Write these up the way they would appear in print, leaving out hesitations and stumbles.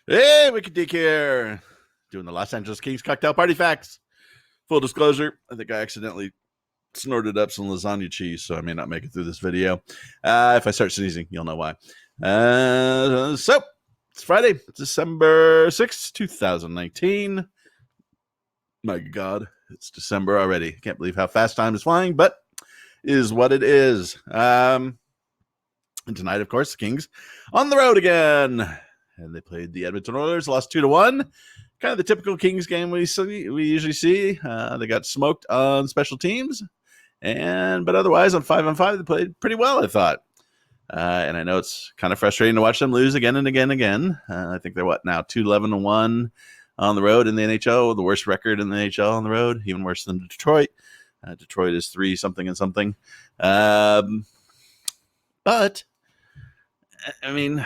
Hey, Wicked Deke here, doing the Los Angeles Kings cocktail party facts. Full disclosure, I think I accidentally snorted up some lasagna cheese, so I may not make it through this video. If I start sneezing, you'll know why. So, it's Friday, December 6th, 2019. My God, it's December already. Can't believe how fast time is flying, but is what it is. And tonight, of course, the Kings on the road again. And they played the Edmonton Oilers, lost 2-1. Kind of the typical Kings game we usually see. They got smoked on special teams, but otherwise on 5-on-5 they played pretty well, I thought. And I know it's kind of frustrating to watch them lose again and again and again. I think they're now 2-11-1 on the road in the NHL, the worst record in the NHL on the road, even worse than Detroit. Detroit is 3-something and something. But I mean,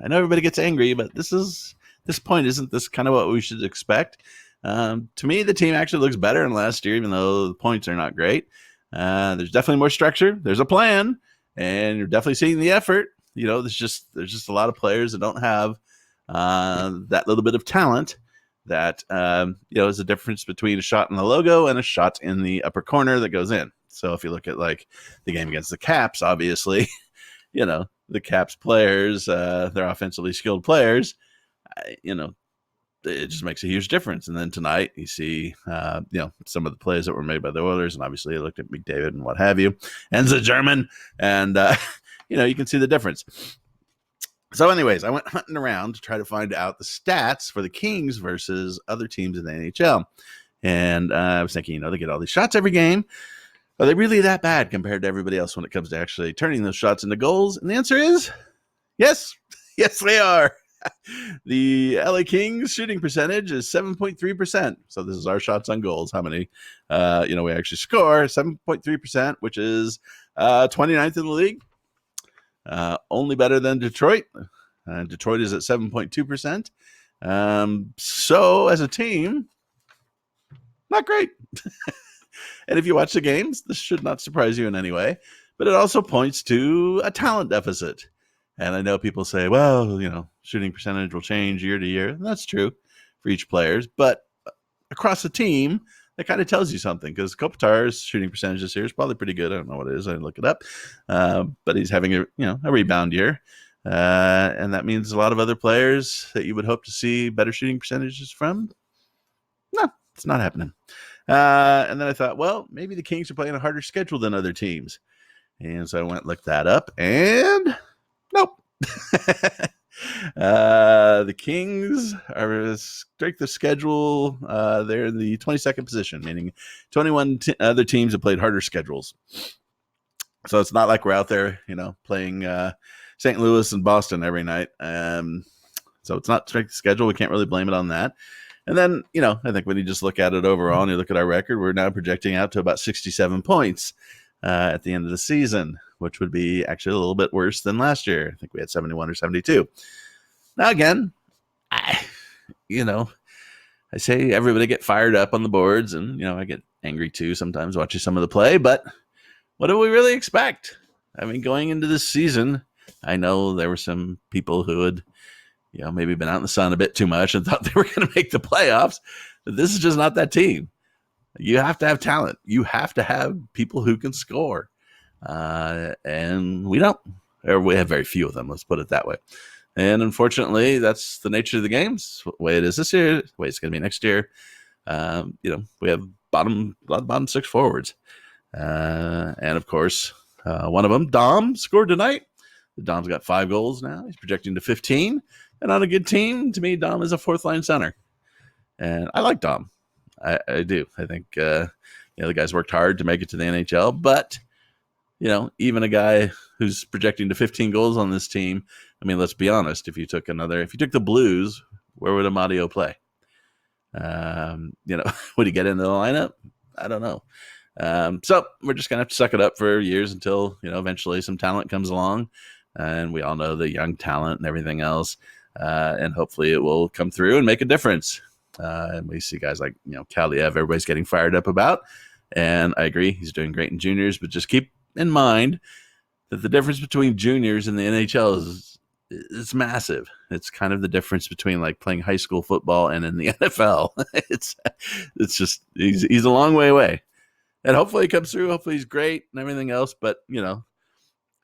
I know everybody gets angry, but this point, isn't this kind of what we should expect? To me, the team actually looks better than last year, even though the points are not great. There's definitely more structure. There's a plan, and you're definitely seeing the effort. You know, there's just a lot of players that don't have that little bit of talent that is the difference between a shot in the logo and a shot in the upper corner that goes in. So if you look at like the game against the Caps, obviously, the Caps players, they're offensively skilled players. It just makes a huge difference. And then tonight you see, some of the plays that were made by the Oilers, and obviously you looked at McDavid and what have you, and the German, and you can see the difference. So anyways, I went hunting around to try to find out the stats for the Kings versus other teams in the NHL. And I was thinking, they get all these shots every game. Are they really that bad compared to everybody else when it comes to actually turning those shots into goals? And the answer is yes. Yes, they are. The LA Kings shooting percentage is 7.3%. So this is our shots on goals. How many, we actually score 7.3%, which is 29th in the league. Only better than Detroit. Detroit is at 7.2%. So as a team, not great. And if you watch the games, this should not surprise you in any way, but it also points to a talent deficit. And I know people say, well, shooting percentage will change year to year. And that's true for each player, but across the team, that kind of tells you something, because Kopitar's shooting percentage this year is probably pretty good. I don't know what it is. I didn't look it up. But he's having a rebound year. And that means a lot of other players that you would hope to see better shooting percentages from. No, it's not happening. And then I thought, well, maybe the Kings are playing a harder schedule than other teams. And so I went and looked that up, and nope. The Kings are strength of schedule. They're in the 22nd position, meaning 21 other teams have played harder schedules. So it's not like we're out there, playing St. Louis and Boston every night. So it's not strength of schedule. We can't really blame it on that. And then, I think when you just look at it overall and you look at our record, we're now projecting out to about 67 points at the end of the season, which would be actually a little bit worse than last year. I think we had 71 or 72. Now, again, I say everybody get fired up on the boards, and, I get angry too sometimes watching some of the play, but what do we really expect? I mean, going into this season, I know there were some people who had maybe been out in the sun a bit too much and thought they were going to make the playoffs. But this is just not that team. You have to have talent. You have to have people who can score. And we don't. Or we have very few of them, let's put it that way. And unfortunately, that's the nature of the games. The way it is this year, the way it's going to be next year. We have bottom six forwards. And of course, one of them, Dom, scored tonight. Dom's got 5 goals now. He's projecting to 15. And on a good team, to me, Dom is a fourth-line center. And I like Dom. I do. I think, the guy's worked hard to make it to the NHL. But, even a guy who's projecting to 15 goals on this team, I mean, let's be honest. If you took the Blues, where would Amadio play? Would he get into the lineup? I don't know. So we're just going to have to suck it up for years until, eventually some talent comes along. And we all know the young talent and everything else. And hopefully it will come through and make a difference. And we see guys like, Kaliev, everybody's getting fired up about. And I agree, he's doing great in juniors, but just keep in mind that the difference between juniors and the NHL is It's massive. It's kind of the difference between like playing high school football and in the NFL. It's just he's a long way away, and hopefully he comes through. Hopefully he's great and everything else. But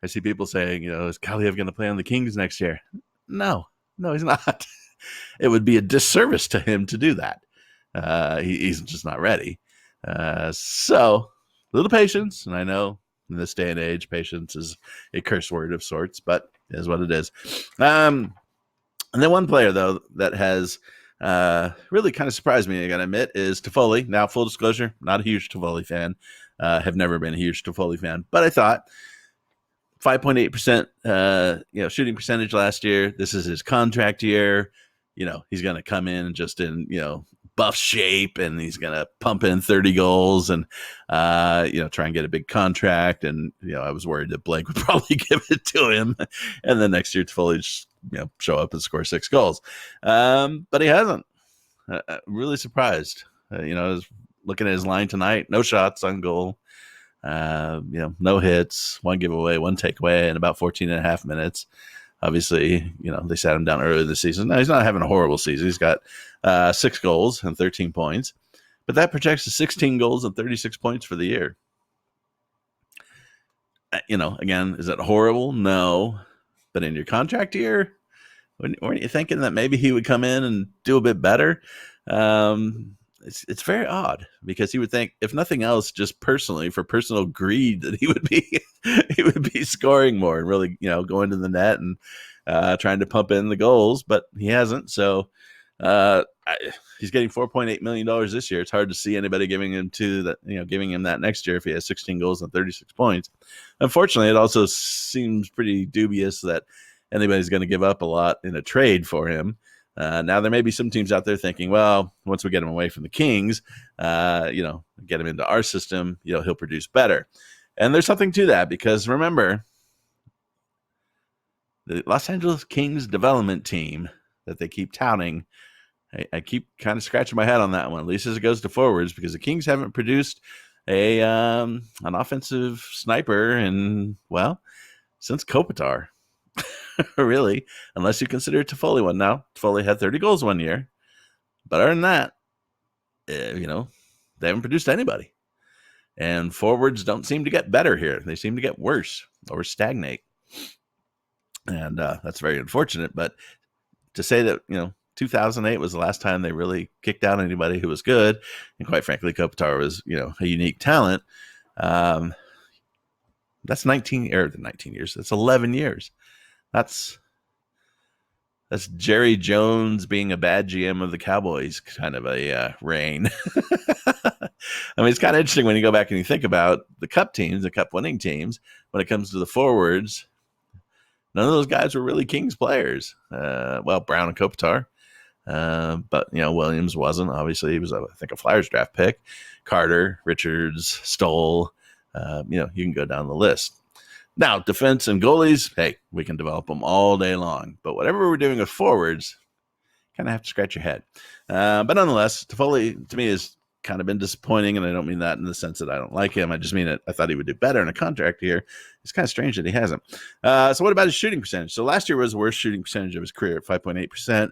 I see people saying, is Kaliev going to play on the Kings next year? No, no, he's not. It would be a disservice to him to do that. He's just not ready. So, a little patience. And I know in this day and age, patience is a curse word of sorts, but it is what it is. And then one player, though, that has really kind of surprised me, I got to admit, is Toffoli. Now, full disclosure, not a huge Toffoli fan. Have never been a huge Toffoli fan. But I thought 5.8% shooting percentage last year. This is his contract year. He's going to come in just in, buff shape, and he's going to pump in 30 goals and, try and get a big contract. And, I was worried that Blake would probably give it to him. And then next year, Toffoli just, show up and score 6 goals. But he hasn't. Really surprised. I was looking at his line tonight. No shots on goal. No hits, 1 giveaway, 1 takeaway in about 14 and a half minutes. Obviously, they sat him down early this season. Now, he's not having a horrible season. He's got 6 goals and 13 points, but that projects to 16 goals and 36 points for the year. Again, is it horrible? No. But in your contract year, weren't you thinking that maybe he would come in and do a bit better? It's very odd, because he would think, if nothing else, just personally for personal greed, that he would be scoring more and really going to the net and trying to pump in the goals, but he hasn't. So he's getting $4.8 million this year. It's hard to see anybody giving him that next year if he has 16 goals and 36 points. Unfortunately, it also seems pretty dubious that anybody's going to give up a lot in a trade for him. Now, there may be some teams out there thinking, well, once we get him away from the Kings, get him into our system, he'll produce better. And there's something to that, because remember, the Los Angeles Kings development team that they keep touting, I keep kind of scratching my head on that one, at least as it goes to forwards, because the Kings haven't produced an offensive sniper since Kopitar. Really, unless you consider Toffoli one. Now, Toffoli had 30 goals one year, but other than that, they haven't produced anybody. And forwards don't seem to get better here. They seem to get worse or stagnate. And that's very unfortunate. But to say that, 2008 was the last time they really kicked out anybody who was good, and quite frankly, Kopitar was, a unique talent. That's 19 years. That's 11 years. That's Jerry Jones being a bad GM of the Cowboys kind of a reign. I mean, it's kind of interesting when you go back and you think about the Cup teams, the Cup winning teams. When it comes to the forwards, none of those guys were really Kings players. Brown and Kopitar, but Williams wasn't. Obviously, he was I think a Flyers draft pick. Carter, Richards, Stoll. You can go down the list. Now, defense and goalies, hey, we can develop them all day long. But whatever we're doing with forwards, kind of have to scratch your head. But nonetheless, Toffoli, to me, has kind of been disappointing, and I don't mean that in the sense that I don't like him. I just mean that I thought he would do better in a contract here. It's kind of strange that he hasn't. So what about his shooting percentage? So last year was the worst shooting percentage of his career at 5.8%.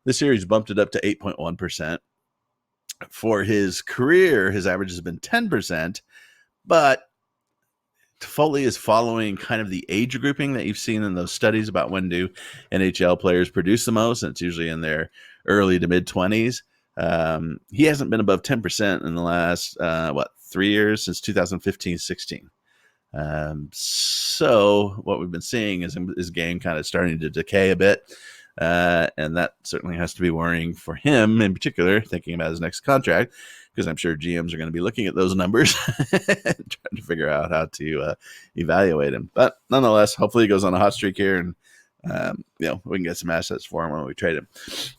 This year, he's bumped it up to 8.1%. For his career, his average has been 10%, but Toffoli is following kind of the age grouping that you've seen in those studies about when do NHL players produce the most, and it's usually in their early to mid-20s. He hasn't been above 10% in the last, 3 years, since 2015-16. So what we've been seeing is his game kind of starting to decay a bit, and that certainly has to be worrying for him in particular, thinking about his next contract, because I'm sure GMs are going to be looking at those numbers and trying to figure out how to evaluate him. But nonetheless, hopefully he goes on a hot streak here, and we can get some assets for him when we trade him.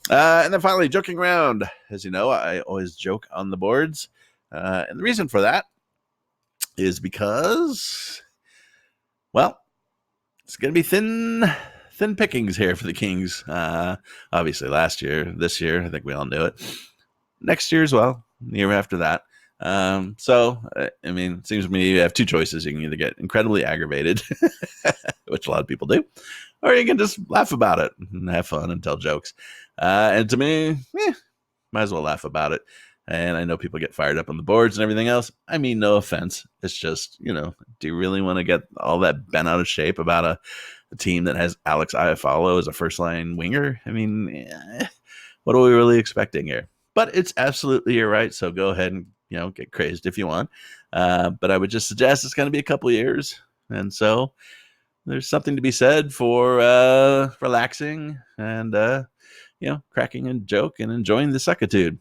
And then finally, joking around. As you know, I always joke on the boards, and the reason for that is because, it's going to be thin pickings here for the Kings. Obviously last year, this year, I think we all knew it. Next year as well, the year after that. It seems to me you have two choices. You can either get incredibly aggravated, which a lot of people do, or you can just laugh about it and have fun and tell jokes. And to me, might as well laugh about it. And I know people get fired up on the boards and everything else. I mean, no offense. It's just, do you really want to get all that bent out of shape about a team that has Alex Iafallo as a first line winger? I mean, what are we really expecting here? But it's absolutely your right. So go ahead and, get crazed if you want. But I would just suggest it's going to be a couple of years. And so there's something to be said for relaxing and, cracking a joke and enjoying the suckitude.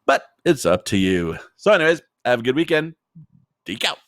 But it's up to you. So anyways, have a good weekend. Deke out.